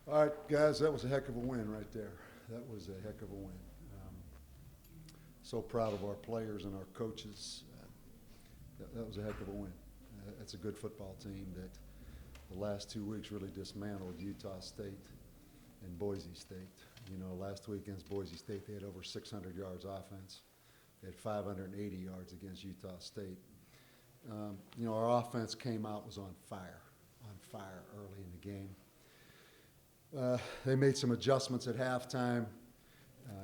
All right, guys, that was a heck of a win right there. That was a heck of a win. So proud of our players and our coaches. That was a heck of a win. That's a good football team that the last 2 weeks really dismantled Utah State and Boise State. You know, last week against Boise State, they had over 600 yards offense. They had 580 yards against Utah State. You know, our offense came out, was on fire early in the game. They made some adjustments at halftime,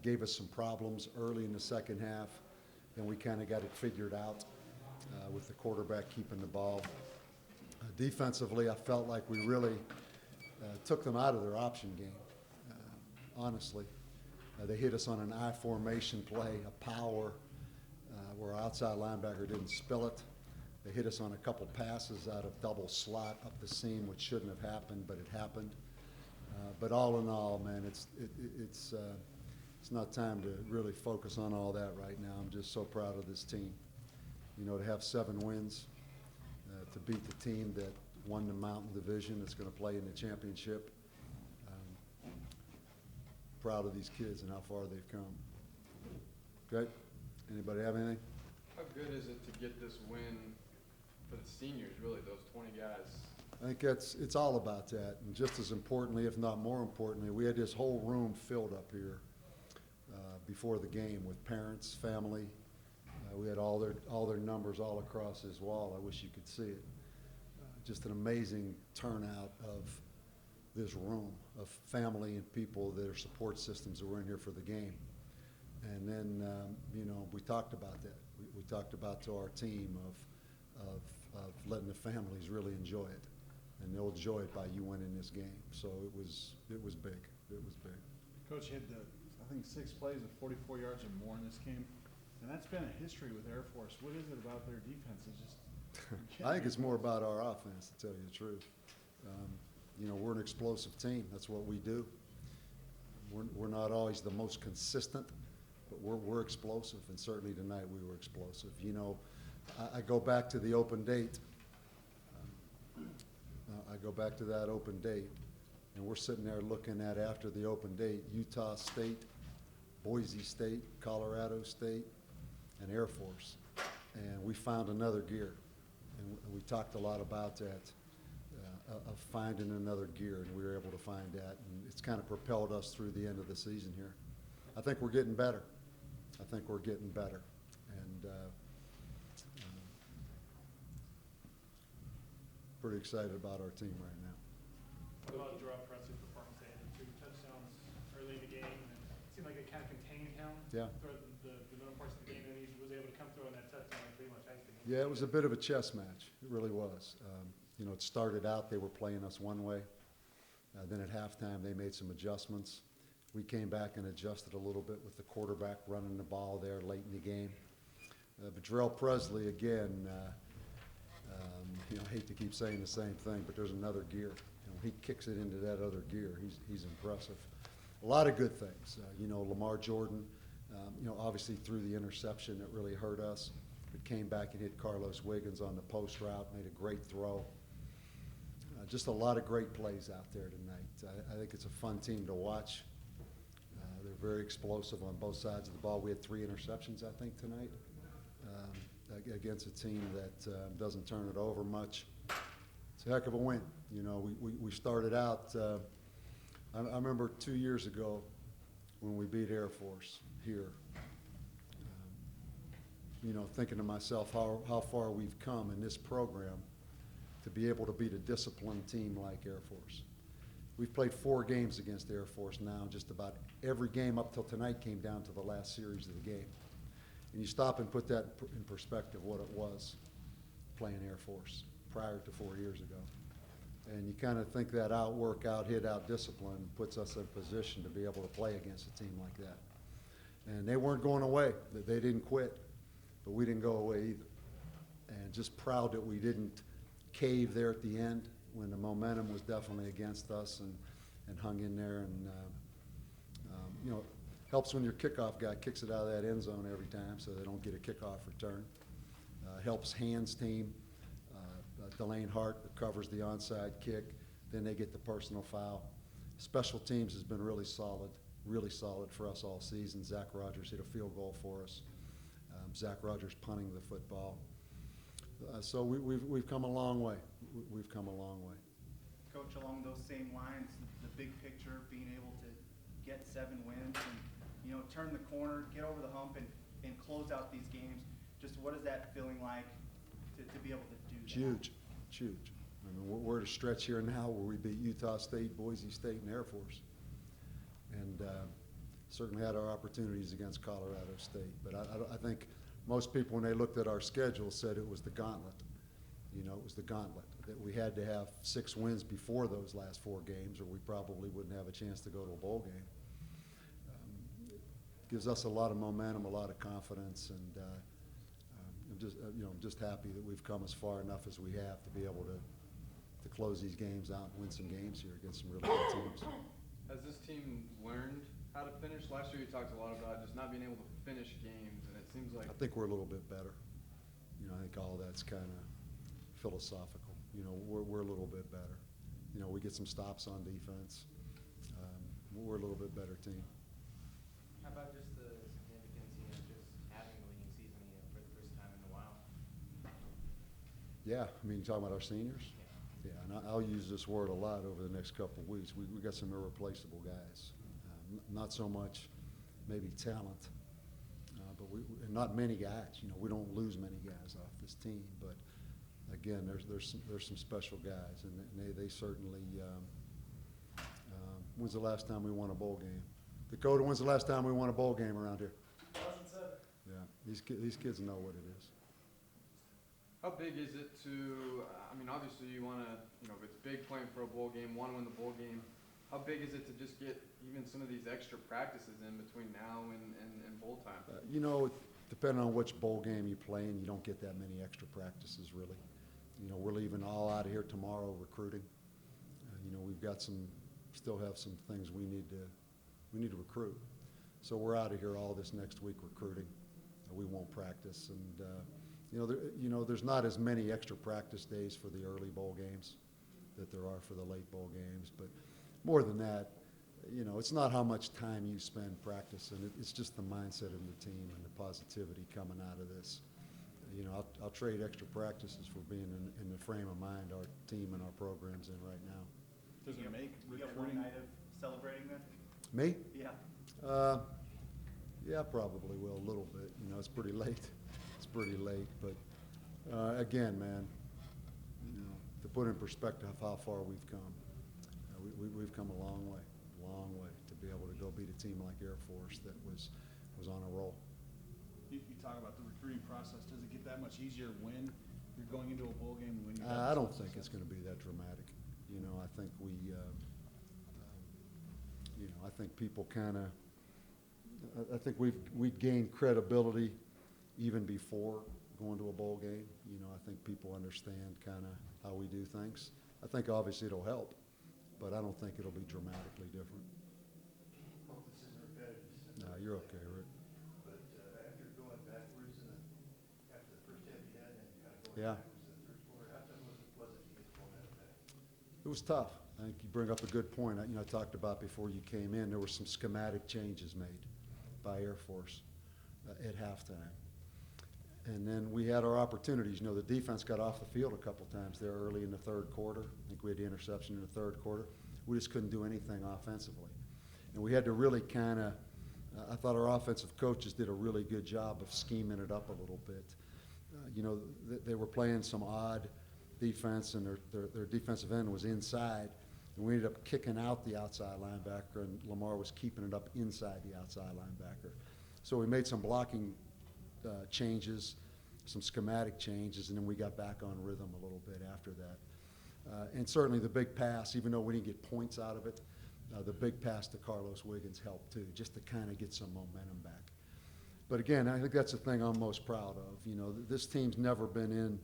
gave us some problems early in the second half. Then we kind of got it figured out with the quarterback keeping the ball. Defensively, I felt like we really took them out of their option game, honestly. They hit us on an I formation play, a power, where our outside linebacker didn't spill it. They hit us on a couple passes out of double slot up the seam, which shouldn't have happened, but it happened. But all in all, man, it's not time to really focus on all that right now. I'm just so proud of this team. You know, to have 7 wins, to beat the team that won the Mountain Division that's going to play in the championship. Proud of these kids and how far they've come. Okay? Anybody have anything? How good is it to get this win for the seniors, really, those 20 guys? I think it's all about that. And just as importantly, if not more importantly, we had this whole room filled up here before the game with parents, family. We had all their numbers all across this wall. I wish you could see it. Just an amazing turnout of this room of family and people, their support systems that were in here for the game. And then, you know, we talked about that. We talked about to our team of letting the families really enjoy it. And they'll enjoy it by you winning this game. So it was big. It was big. Coach, you had, I think, 6 plays of 44 yards or more in this game. And that's been a history with Air Force. What is it about their defense? It's just I think it's more about our offense, to tell you the truth. You know, we're an explosive team. That's what we do. We're not always the most consistent, but we're explosive. And certainly tonight we were explosive. You know, I go back to the open date. I go back to that open date, and we're sitting there looking at, after the open date, Utah State, Boise State, Colorado State, and Air Force. And we found another gear. And we talked a lot about that, of finding another gear, and we were able to find that. And it's kind of propelled us through the end of the season here. I think we're getting better. And pretty excited about our team right now. What about Jhurell Pressley performance? They had 2 touchdowns early in the game, and it seemed like it kind of contained him throughout the middle parts of the game, and he was able to come through on that touchdown and pretty much iced the game. Yeah, it was a bit of a chess match. It really was. You know, it started out, they were playing us one way. Then at halftime, they made some adjustments. We came back and adjusted a little bit with the quarterback running the ball there late in the game. But Jhurell Pressley, again, you know, I hate to keep saying the same thing, but there's another gear. You know, he kicks it into that other gear. He's impressive. A lot of good things. You know, Lamar Jordan, you know, obviously threw the interception that really hurt us, but came back and hit Carlos Wiggins on the post route, made a great throw. Just a lot of great plays out there tonight. I think it's a fun team to watch. They're very explosive on both sides of the ball. We had 3 interceptions, I think, tonight. Against a team that doesn't turn it over much. It's a heck of a win. You know, we started out, I remember 2 years ago when we beat Air Force here, you know, thinking to myself how far we've come in this program to be able to beat a disciplined team like Air Force. We've played 4 games against Air Force now. Just about every game up till tonight came down to the last series of the game. And you stop and put that in perspective, what it was playing Air Force prior to 4 years ago. And you kind of think that outwork, out-hit, out-discipline puts us in a position to be able to play against a team like that. And they weren't going away. They didn't quit, but we didn't go away either. And just proud that we didn't cave there at the end when the momentum was definitely against us, and hung in there. And, you know, helps when your kickoff guy kicks it out of that end zone every time so they don't get a kickoff return. Helps Hans' team. Delane Hart covers the onside kick. Then they get the personal foul. Special teams has been really solid for us all season. Zach Rogers hit a field goal for us. Zach Rogers punting the football. So we've come a long way. We've come a long way. Coach, along those same lines, the big picture, being able to get 7 wins and, you know, turn the corner, get over the hump and close out these games. Just what is that feeling like to be able to do that? Huge, huge. I mean, we're at a stretch here now where we beat Utah State, Boise State, and Air Force. And certainly had our opportunities against Colorado State. But I think most people, when they looked at our schedule, said it was the gauntlet. You know, it was the gauntlet, that we had to have 6 wins before those last 4 games, or we probably wouldn't have a chance to go to a bowl game. It gives us a lot of momentum, a lot of confidence, and I'm just happy that we've come as far enough as we have to be able to close these games out and win some games here against some really good teams. Has this team learned how to finish? Last year you talked a lot about just not being able to finish games, and it seems like I think we're a little bit better. You know, I think all that's kind of philosophical. You know, we're a little bit better. You know, we get some stops on defense. We're a little bit better team. How about just the significance, just having a winning season, for the first time in a while? Yeah, I mean, you talking about our seniors? Yeah. Yeah, and I'll use this word a lot over the next couple of weeks. We got some irreplaceable guys. Not so much maybe talent, but and not many guys. You know, we don't lose many guys off this team, but again, there's some special guys, and they certainly. When's the last time we won a bowl game? Dakota, when's the last time we won a bowl game around here? 2007. Yeah, these kids know what it is. how big is it to, I mean, obviously you want to, if it's big playing for a bowl game, want to win the bowl game, how big is it to just get even some of these extra practices in between now and bowl time? Depending on which bowl game you play in, you don't get that many extra practices, really. We're leaving all out of here tomorrow recruiting. We've got still have some things we need to recruit. So we're out of here all this next week recruiting. We won't practice, and there's not as many extra practice days for the early bowl games that there are for the late bowl games. But more than that, it's not how much time you spend practicing. It's just the mindset of the team and the positivity coming out of this. I'll trade extra practices for being in the frame of mind our team and our program's in right now. Does it make You got one recruiting? night of celebrating then? Me? Yeah. Yeah, probably will a little bit. It's pretty late. It's pretty late, but again, man, to put in perspective how far we've come, we've come a long way to be able to go beat a team like Air Force that was on a roll. You talk about the recruiting process. Does it get that much easier when you're going into a bowl game? When you I don't think it's going to be that dramatic. I think I think people I think we'd gained credibility even before going to a bowl game. I think people understand kind of how we do things. I think obviously it'll help, but I don't think it'll be dramatically different. Hope this isn't repetitive. No, you're okay, Rick. But after going backwards after the first half you had and kind of going Yeah. backwards in the third quarter, how tough was it to get the momentum back? It was tough. I think you bring up a good point. I talked about before you came in, there were some schematic changes made by Air Force at halftime. And then we had our opportunities. The defense got off the field a couple times there early in the third quarter. I think we had the interception in the third quarter. We just couldn't do anything offensively. And we had to really I thought our offensive coaches did a really good job of scheming it up a little bit. They were playing some odd defense, and their defensive end was inside. And we ended up kicking out the outside linebacker, and Lamar was keeping it up inside the outside linebacker. So we made some blocking changes, some schematic changes, and then we got back on rhythm a little bit after that. And certainly the big pass, even though we didn't get points out of it, the big pass to Carlos Wiggins helped too, just to kind of get some momentum back. But again, I think that's the thing I'm most proud of. This team's never been in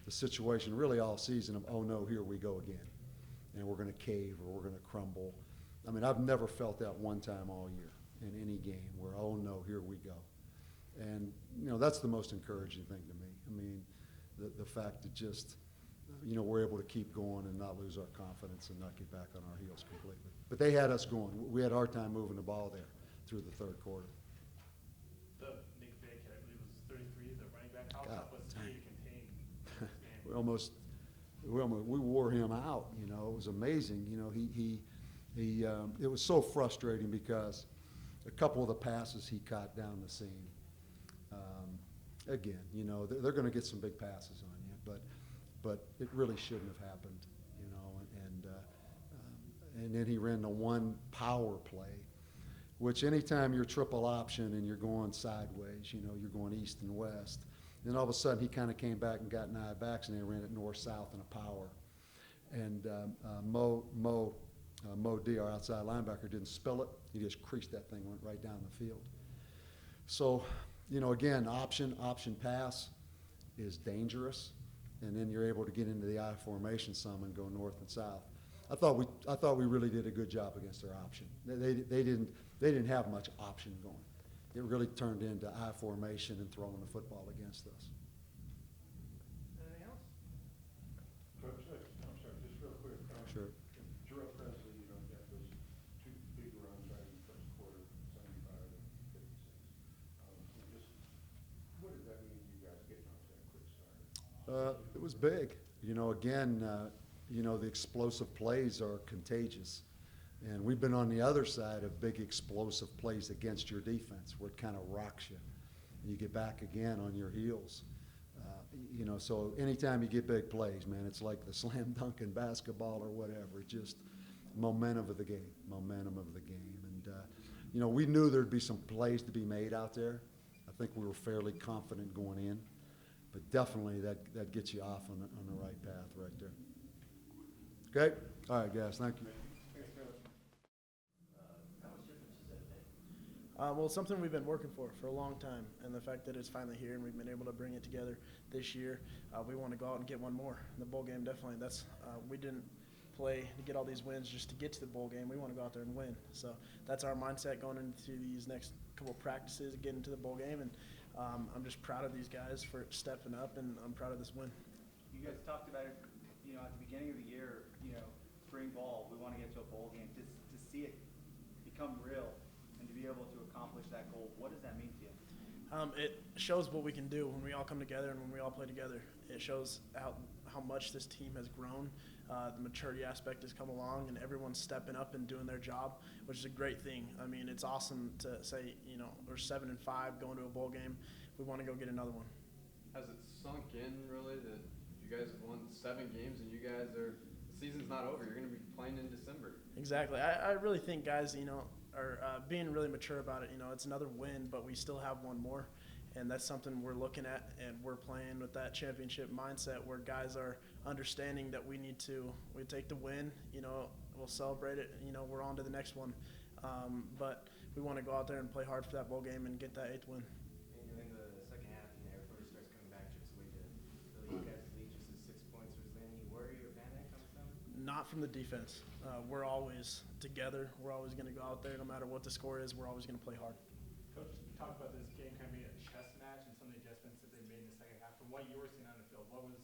the situation really all season of, oh no, here we go again, and we're going to cave or we're going to crumble. I mean, I've never felt that one time all year in any game where, oh no, here we go. And, that's the most encouraging thing to me. I mean, the fact that just, we're able to keep going and not lose our confidence and not get back on our heels completely. But they had us going. We had our time moving the ball there through the third quarter. The Nick Big, I believe was 33, the running back. How God, tough was he to contain this game? We wore him out. You know, it was amazing. You know, it was so frustrating because a couple of the passes he caught down the seam. Again, you know, they're going to get some big passes on you, but it really shouldn't have happened. You know, and then he ran the one power play, which anytime you're triple option and you're going sideways, you know, you're going east and west. Then all of a sudden he kind of came back and got nine backs and they ran it north-south in a power. And Mo D, our outside linebacker, didn't spill it. He just creased that thing, went right down the field. So, you know, again, option pass is dangerous. And then you're able to get into the I formation some and go north and south. I thought we really did a good job against their option. They didn't have much option going. It really turned into I formation and throwing the football against us. Anything else? Coach, I'm sorry, just real quick. Sure. Jhurell Pressley, you know, got those two big runs right in the first quarter, 75 and 56. Just, what does that mean to you guys getting off that quick start? It was big. You know, again, you know, the explosive plays are contagious. And we've been on the other side of big explosive plays against your defense where it kind of rocks you. And you get back again on your heels. You know, so anytime you get big plays, man, it's like the slam dunk in basketball or whatever. It's just momentum of the game. And, you know, we knew there'd be some plays to be made out there. I think we were fairly confident going in. But definitely that gets you off on the right path right there. Okay? All right, guys. Thank you. Well, it's something we've been working for a long time, and the fact that it's finally here and we've been able to bring it together this year, we want to go out and get one more. The bowl game, definitely. We didn't play to get all these wins just to get to the bowl game. We want to go out there and win. So that's our mindset going into these next couple practices, getting to the bowl game, and I'm just proud of these guys for stepping up, and I'm proud of this win. You guys talked about it, you know, at the beginning of the year, you know, spring ball, we want to get to a bowl game. To see it become real and to be able to accomplish that goal, what does that mean to you? It shows what we can do when we all come together and when we all play together. It shows how much this team has grown. The maturity aspect has come along, and everyone's stepping up and doing their job, which is a great thing. I mean, it's awesome to say, you know, we're 7-5 going to a bowl game. We want to go get another one. Has it sunk in really that you guys have won 7 games and you guys the season's not over? You're going to be playing in December. Exactly. I really think guys, you know, are being really mature about it. You know, it's another win, but we still have one more. And that's something we're looking at, and we're playing with that championship mindset where guys are understanding that we take the win, you know, we'll celebrate it, you know, we're on to the next one. But we want to go out there and play hard for that bowl game and get that 8th win. And in the second half, you know, everybody starts coming back, chips away to really you guys lead just at 6 points. Was there any worry or panic on some? Not from the defense. We're always together. We're always going to go out there no matter what the score is. We're always going to play hard. Coach, you talked about this game kind of being a chess match and some of the adjustments that they made in the second half. From what you were seeing on the field, what was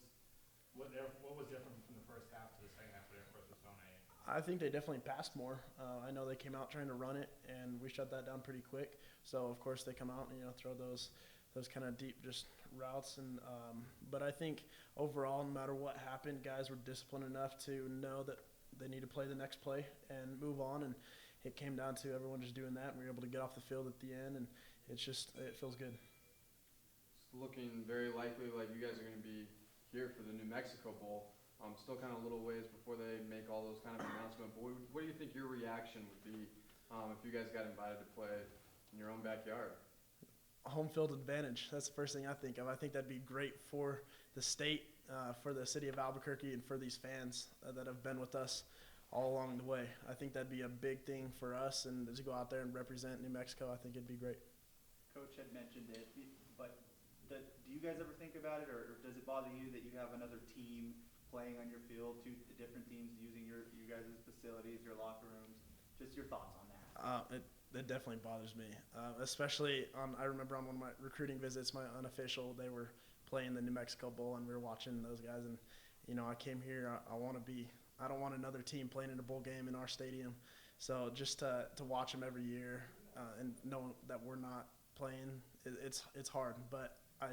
different from the first half to the second half where Air Force was zone A? I think they definitely passed more. I know they came out trying to run it, and we shut that down pretty quick. So, of course, they come out and, you know, throw those kind of deep just routes. And but I think overall, no matter what happened, guys were disciplined enough to know that they need to play the next play and move on. And it came down to everyone just doing that, and we were able to get off the field at the end, and it feels good. It's looking very likely like you guys are going to be here for the New Mexico Bowl. Still kind of a little ways before they make all those kind of announcements. But what do you think your reaction would be if you guys got invited to play in your own backyard? Home field advantage. That's the first thing I think of. I think that'd be great for the state, for the city of Albuquerque, and for these fans that have been with us all along the way. I think that'd be a big thing for us, and to go out there and represent New Mexico, I think it'd be great. Coach had mentioned it, but do you guys ever think about it, or does it bother you that you have another team playing on your field, 2 different teams using you guys' facilities, your locker rooms? Just your thoughts on that. It definitely bothers me, especially I remember on one of my recruiting visits, my unofficial, they were playing the New Mexico Bowl, and we were watching those guys, and, you know, I came here, I don't want another team playing in a bowl game in our stadium. So just to watch them every year and know that we're not playing, it's hard. But I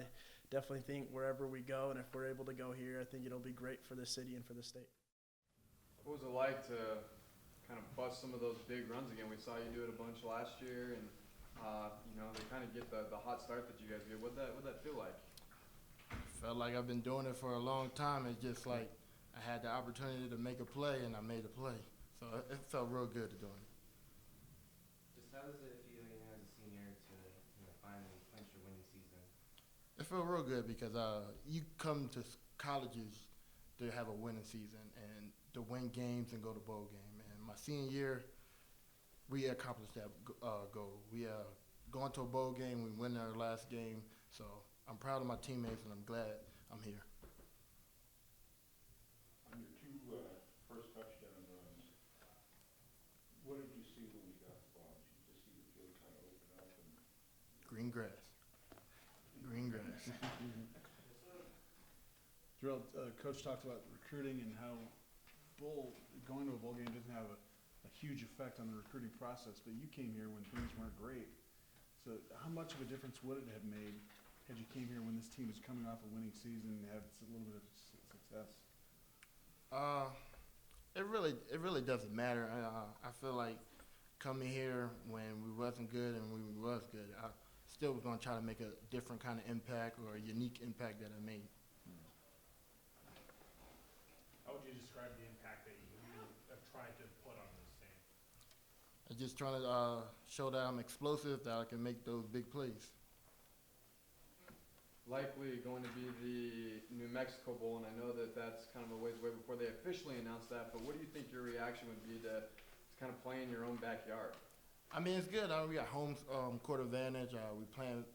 definitely think wherever we go, and if we're able to go here, I think it'll be great for the city and for the state. What was it like to kind of bust some of those big runs again? We saw you do it a bunch last year, and you know, they kind of get the hot start that you guys get. What'd that feel like? Felt like I've been doing it for a long time. It's just like I had the opportunity to make a play, and I made a play. So it felt real good to do it. Just how does it feel, you know, as a senior to, you know, finally clinch your winning season? It felt real good because you come to colleges to have a winning season and to win games and go to bowl game. And my senior year, we accomplished that goal. We going to a bowl game, we win our last game. So I'm proud of my teammates, and I'm glad I'm here. On your two first touchdown runs, what did you see when you got the ball? Did you just see the field kind of open up? And Green grass. Green grass. Jhurell, Coach talked about recruiting and how going to a bowl game doesn't have a huge effect on the recruiting process, but you came here when things weren't great. So how much of a difference would it have made had you came here when this team was coming off a winning season and had a little bit of success? It really doesn't matter. I feel like coming here when we wasn't good and when we was good, I still was going to try to make a different kind of impact or a unique impact that I made. How would you describe the impact that you have tried to put on this team? I'm just trying to show that I'm explosive, that I can make those big plays. Likely going to be the New Mexico Bowl, and I know that that's kind of a ways away before they officially announce that, but what do you think your reaction would be to kind of play in your own backyard? I mean, it's good. We got home court advantage. We playing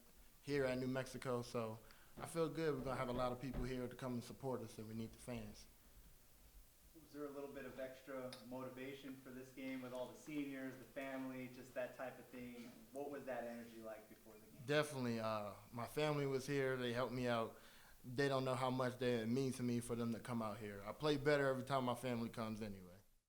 here at New Mexico, so I feel good. We're going to have a lot of people here to come and support us, and we need the fans. Was there a little bit of extra motivation for this game with all the seniors, the family, just that type of thing? What was that energy like before the game? Definitely. My family was here. They helped me out. They don't know how much it means to me for them to come out here. I play better every time my family comes anyway.